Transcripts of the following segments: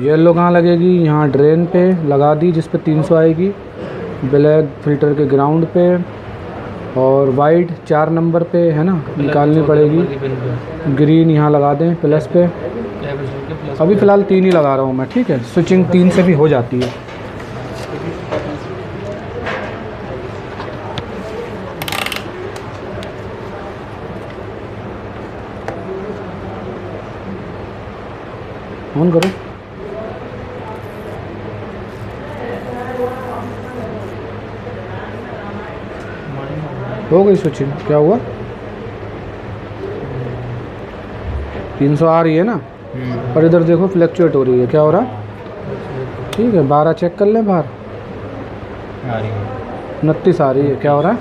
Yellow कहाँ लगेगी, यहाँ ड्रेन पे लगा दी जिस पे 300 आएगी, ब्लैक फिल्टर के ग्राउंड पे, और वाइट 4 नंबर पे है ना, निकालनी पड़ेगी। ग्रीन यहाँ लगा दें प्लस पे। अभी फ़िलहाल 3 ही लगा रहा हूँ मैं, ठीक है। स्विचिंग 3 से भी हो जाती है। ऑन करो। हो गई स्विचिंग। क्या हुआ, 300 आ रही है ना, और इधर देखो फ्लक्चुएट हो रही है। क्या हो रहा, ठीक है। 12 चेक कर लें बाहर, 29 आ रही है। क्या हो रहा है,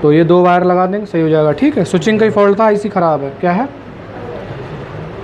तो ये 2 वायर लगा देंगे, सही हो जाएगा, ठीक है। स्विचिंग का ही फॉल्ट था, आईसी ख़राब है। क्या है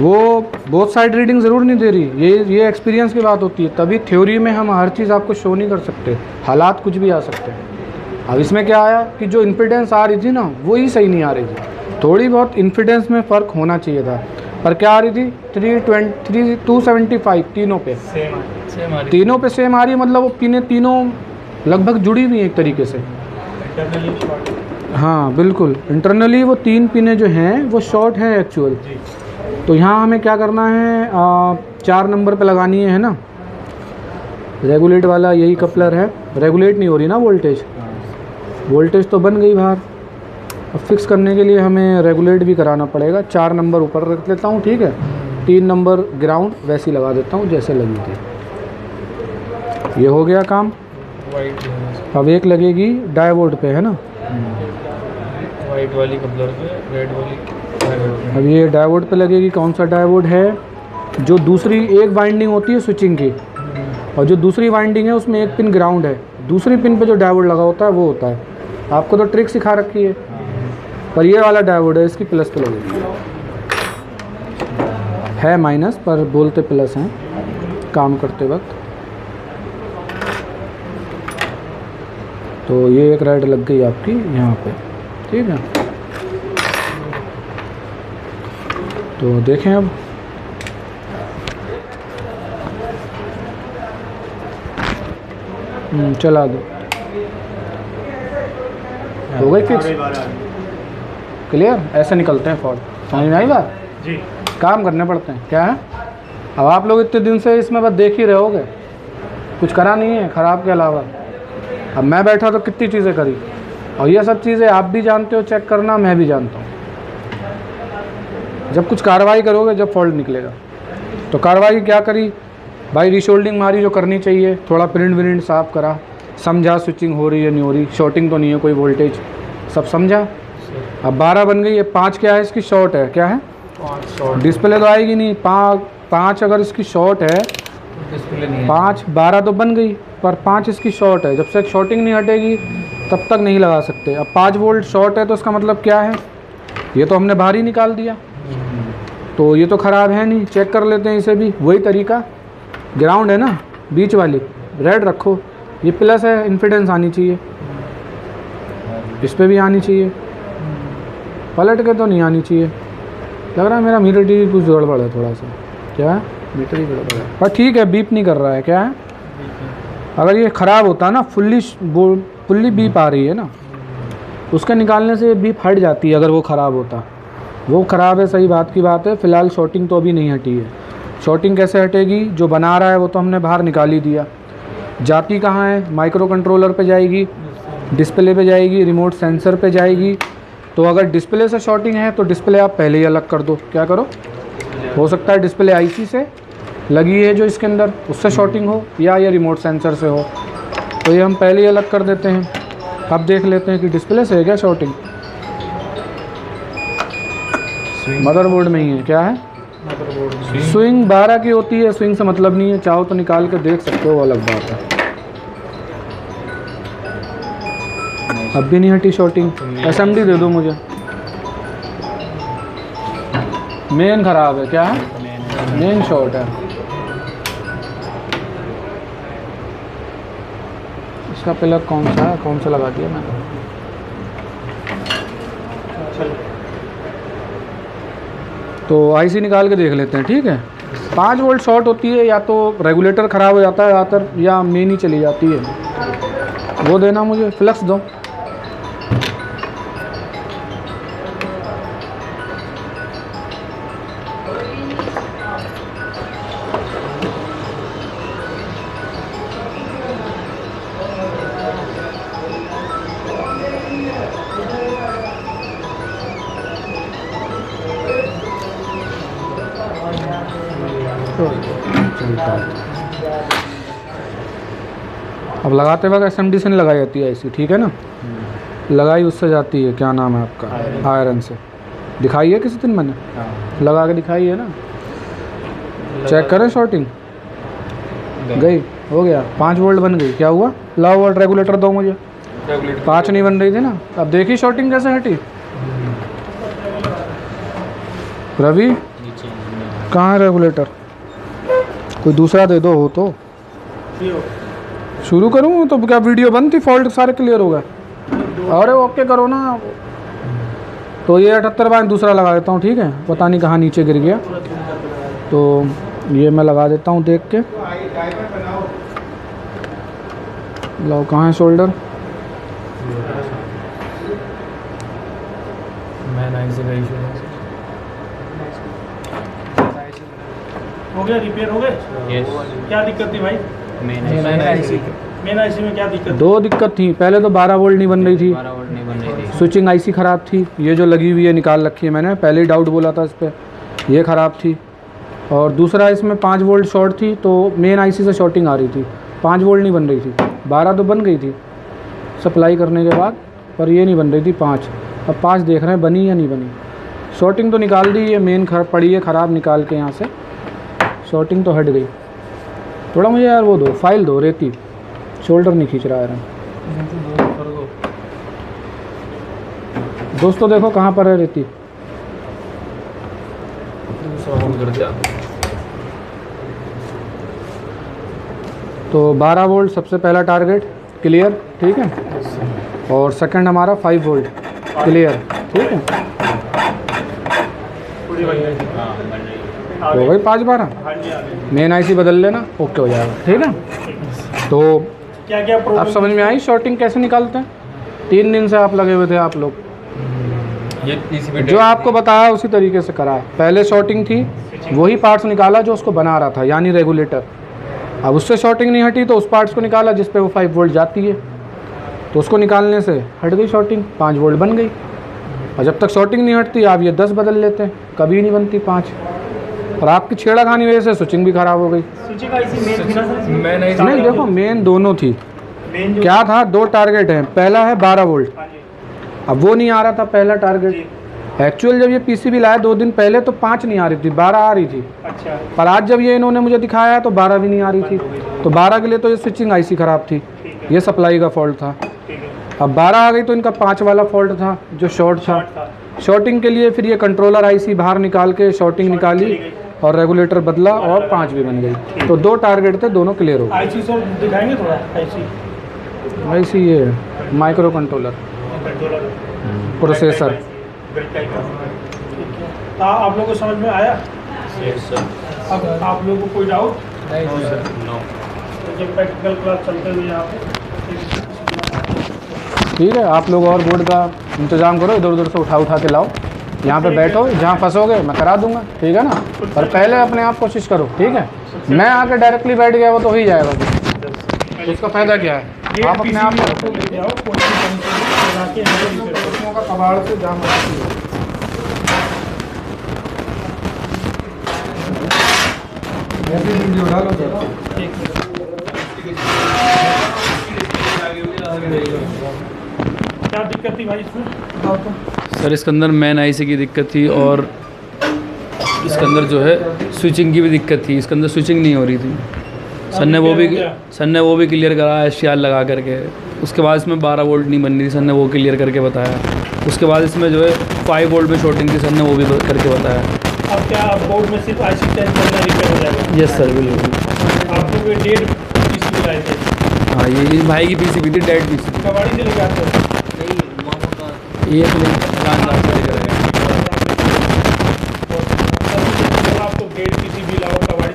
वो, बोथ साइड रीडिंग ज़रूर नहीं दे रही। ये एक्सपीरियंस की बात होती है, तभी थ्योरी में हम हर चीज़ आपको शो नहीं कर सकते, हालात कुछ भी आ सकते हैं। अब इसमें क्या आया कि जो इम्पीडेंस आ रही थी ना, वो ही सही नहीं आ रही थी। थोड़ी बहुत इम्पीडेंस में फ़र्क होना चाहिए था, पर क्या आ रही थी 275 तीनों पे सेम आ रही है। मतलब वो पिनें तीनों लगभग जुड़ी हुई हैं एक तरीके से। हाँ बिल्कुल, इंटरनली वो 3 पिनें जो हैं वो शॉर्ट हैं एक्चुअल। तो यहाँ हमें क्या करना है, 4 नंबर पे लगानी है ना, रेगुलेट वाला यही कपलर है। रेगुलेट नहीं हो रही ना वोल्टेज तो बन गई बाहर। अब फिक्स करने के लिए हमें रेगुलेट भी कराना पड़ेगा। 4 नंबर ऊपर रख लेता हूँ, ठीक है। 3 नंबर ग्राउंड वैसी लगा देता हूँ जैसे लगी थी। ये हो गया काम। अब एक लगेगी डायोड पे, है ना, वाइट वाली कपलर पे, रेड वाली डायोड। अब ये डायोड पे लगेगी। कौन सा डायोड है, जो दूसरी एक वाइंडिंग होती है स्विचिंग की, और जो दूसरी वाइंडिंग है उसमें एक पिन ग्राउंड है। दूसरी पिन पे जो डायोड लगा होता है वो होता है। आपको तो ट्रिक सिखा रखी है, पर ये वाला डायोड है, इसकी प्लस पे लगेगी। है माइनस, पर बोलते प्लस हैं काम करते वक्त। तो ये एक रेड लग गई आपकी यहाँ पे, ठीक है। तो देखें अब, चला दो, हो गई फिक्स, क्लियर। ऐसे निकलते हैं फॉल्ट, समझ में आई बात जी। काम करने पड़ते हैं। क्या है, अब आप लोग इतने दिन से इसमें बस देख ही रहोगे, कुछ करा नहीं है ख़राब के अलावा। अब मैं बैठा तो कितनी चीज़ें करी, और ये सब चीज़ें आप भी जानते हो चेक करना, मैं भी जानता हूँ। जब कुछ कार्रवाई करोगे, जब फॉल्ट निकलेगा, तो कार्रवाई क्या करी भाई, रीशोल्डिंग मारी जो करनी चाहिए, थोड़ा प्रिंट विंट साफ़ करा, समझा स्विचिंग हो रही है नहीं हो रही, शॉर्टिंग तो नहीं है कोई वोल्टेज, सब समझा। अब 12 बन गई है। 5 क्या है, इसकी शॉर्ट है। क्या है, डिस्प्ले तो आएगी नहीं। 5 अगर इसकी शॉर्ट है, डिस्प्ले नहीं है। 5 12 तो बन गई, पर 5 इसकी शॉर्ट है। जब तक शॉर्टिंग नहीं हटेगी तब तक नहीं लगा सकते। अब 5 वोल्ट शॉर्ट है, तो इसका मतलब क्या है, ये तो हमने बाहर ही निकाल दिया, तो ये तो ख़राब है नहीं। चेक कर लेते हैं इसे भी, वही तरीका। ग्राउंड है ना बीच वाली, रेड रखो, ये प्लस है, इम्पीडेंस आनी चाहिए, इस पर भी आनी चाहिए, पलट के तो नहीं आनी चाहिए। लग रहा है मेरा मीटर टी कुछ गड़बड़ है थोड़ा सा। क्या है, मीटर ही गड़बड़ है, पर ठीक है, बीप नहीं कर रहा है। क्या है, अगर ये ख़राब होता ना, फुल्ली बीप आ रही है ना, उसके निकालने से बीप हट जाती है। अगर वो ख़राब होता, वो ख़राब है, सही बात की बात है। फ़िलहाल शॉर्टिंग तो अभी नहीं हटी है। शॉर्टिंग कैसे हटेगी, जो बना रहा है वो तो हमने बाहर निकाल ही दिया। जाती कहाँ है, माइक्रो कंट्रोलर पे जाएगी, डिस्प्ले पे जाएगी, रिमोट सेंसर पे जाएगी। तो अगर डिस्प्ले से शॉर्टिंग है तो डिस्प्ले आप पहले ही अलग कर दो। क्या करो, हो सकता है डिस्प्ले आईसी से लगी है जो इसके अंदर, उससे शॉर्टिंग हो, या ये रिमोट सेंसर से हो, तो ये हम पहले ही अलग कर देते हैं। अब देख लेते हैं कि डिस्प्ले से है क्या शॉर्टिंग, मदरबोर्ड में ही है। क्या है, स्विंग 12 की होती है, स्विंग से मतलब नहीं है, चाहो तो निकाल के देख सकते हो, वो अलग बात है। अब भी नहीं हटी शॉर्टिंग, एसएमडी दे दो मुझे। मेन ख़राब है। क्या है, मेन शॉर्ट है। इसका प्लग कौन सा है, कौन सा लगा दिया मैंने। तो आईसी निकाल के देख लेते हैं, ठीक है। 5 वोल्ट शॉर्ट होती है, या तो रेगुलेटर ख़राब हो जाता है ज़्यादातर, या मेन ही चली जाती है। वो देना मुझे, फ्लक्स दो। चलता है। अब लगाते वक्त SMD से नहीं लगाई जाती है ऐसी, ठीक है ना, लगाई उससे जाती है, क्या नाम है आपका, आयरन से। दिखाई है किसी दिन मैंने लगा के दिखाई है ना, चेक करें शॉर्टिंग गई, हो गया 5 वोल्ट बन गई। क्या हुआ, लाओ वोल्ट रेगुलेटर दो मुझे, 5 नहीं बन रही थी ना। अब देखिए शॉर्टिंग कैसे हटी। रवि कहाँ है रेगुलेटर, कोई दूसरा दे दो हो तो। शुरू करूँ तो क्या वीडियो बंद थी, फॉल्ट सारे क्लियर हो गए। अरे ओके करो ना। तो ये 78 बार दूसरा लगा देता हूँ, ठीक है, पता नहीं कहाँ नीचे गिर गया, तो ये मैं लगा देता हूँ देख के। लो कहाँ है शोल्डर, हो गया, रिपेयर हो गए। क्या दिक्कत थी भाई? मेन आईसी में क्या दिक्कत? 2 दिक्कत थी। पहले तो 12 वोल्ट नहीं बन रही थी, स्विचिंग आईसी ख़राब थी। ये जो लगी हुई है निकाल रखी है मैंने, पहले ही डाउट बोला था इस पर, ये ख़राब थी। और दूसरा इसमें 5 वोल्ट शॉर्ट थी, तो मेन आईसी से शॉर्टिंग आ रही थी, 5 वोल्ट नहीं बन रही थी। 12 तो बन गई थी सप्लाई करने के बाद, पर ये नहीं बन रही थी 5। अब 5 देख रहे हैं बनी या नहीं बनी। शॉर्टिंग तो निकाल दी, ये मेन पड़ी है ख़राब, निकाल के यहाँ से शॉर्टिंग तो हट गई। थोड़ा मुझे यार वो दो, फाइल दो, रेती, शोल्डर नहीं खींच रहा है। दोस्तों देखो कहाँ पर है रेती। तो 12 वोल्ट सबसे पहला टारगेट क्लियर, ठीक है, और सेकंड हमारा 5 वोल्ट क्लियर, ठीक है। हो गई 5-12, मेन आईसी बदल लेना, ओके हो जाएगा, ठीक है। तो क्या क्या आप समझ में आई शॉर्टिंग कैसे निकालते हैं। 3 दिन से आप लगे हुए थे आप लोग, जो आपको बताया उसी तरीके से करा। पहले शॉर्टिंग थी, वही पार्ट्स निकाला जो उसको बना रहा था, यानी रेगुलेटर। अब उससे शॉर्टिंग नहीं हटी तो उस पार्ट्स को निकाला जिस पे वो 5 वोल्ट जाती है, तो उसको निकालने से हट गई शॉर्टिंग, 5 वोल्ट बन गई। और जब तक शॉर्टिंग नहीं हटती आप ये 10 बदल लेते हैं, कभी नहीं बनती 5। और आपकी छेड़ा खानी वजह से स्विचिंग भी ख़राब हो गई। स्विचिंग आईसी मेन थी ना सर? नहीं देखो, मेन दोनों थी। मेन क्या था, 2 टारगेट हैं, पहला है 12 वोल्ट, अब वो नहीं आ रहा था पहला टारगेट। एक्चुअल जब ये पीसीबी लाया 2 दिन पहले तो 5 नहीं आ रही थी, 12 आ रही थी। अच्छा। पर आज जब ये इन्होंने मुझे दिखाया तो 12 भी नहीं आ रही थी। तो 12 के लिए तो ये स्विचिंग आईसी ख़राब थी, ये सप्लाई का फॉल्ट था। अब 12 आ गई तो इनका 5 वाला फॉल्ट था जो शॉर्ट था। शॉर्टिंग के लिए फिर ये कंट्रोलर आईसी बाहर निकाल के शॉर्टिंग निकाली और रेगुलेटर बदला और 5 भी बन गई। तो 2 टारगेट थे, दोनों क्लियर हो गए। आईसी सर दिखाएंगे थोड़ा? आईसी ये माइक्रो कंट्रोलर प्रोसेसर। आप लोगों को समझ में आया? अब आप लोगों को कोई डाउट? नहीं सर, नो। जब प्रैक्टिकल क्लास चलते हुए यहाँ पे ठीक है, आप लोग और बोर्ड का इंतज़ाम करो, इधर उधर से उठा के लाओ, यहाँ पे बैठो, जहाँ फंसोगे मैं करा दूंगा, ठीक है ना। पर पहले अपने आप कोशिश करो, ठीक है। मैं आके डायरेक्टली बैठ गया वो तो हो ही जाएगा, तो उसका फ़ायदा क्या है। आप अपने आप का कबाड़ से जाम वीडियो डालो। क्या दिक्कत थी भाई इसमें? सर इसके अंदर मेन आईसी की दिक्कत थी और इसके अंदर जो है स्विचिंग की भी दिक्कत थी। इसके अंदर स्विचिंग नहीं हो रही थी। सर ने वो भी क्लियर कराया SCR लगा करके। उसके बाद इसमें 12 वोल्ट नहीं बन रही थी, सर ने वो क्लियर करके बताया। उसके बाद इसमें जो है 5 वोल्ट में शॉर्टिंग थी, सर ने वो भी करके बताया। अब क्या बोर्ड में सिर्फ आईसी चेंज करना रिपेयर हो जाएगा? यस सर, बिल्कुल। आपको कोई डेढ़ पीसीबी लाए थे? हाँ, ये भाई की पीसीबी थी, डेड पीसीबी। कबाड़ी से लेके आते हो? ये तो दुकानदार से लेकर आए। आपको डेढ़ पीसीबी लाओ, कबाड़ी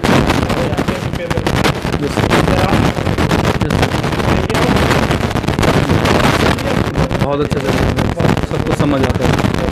बहुत अच्छा चल रहा है, सब कुछ समझ आता है।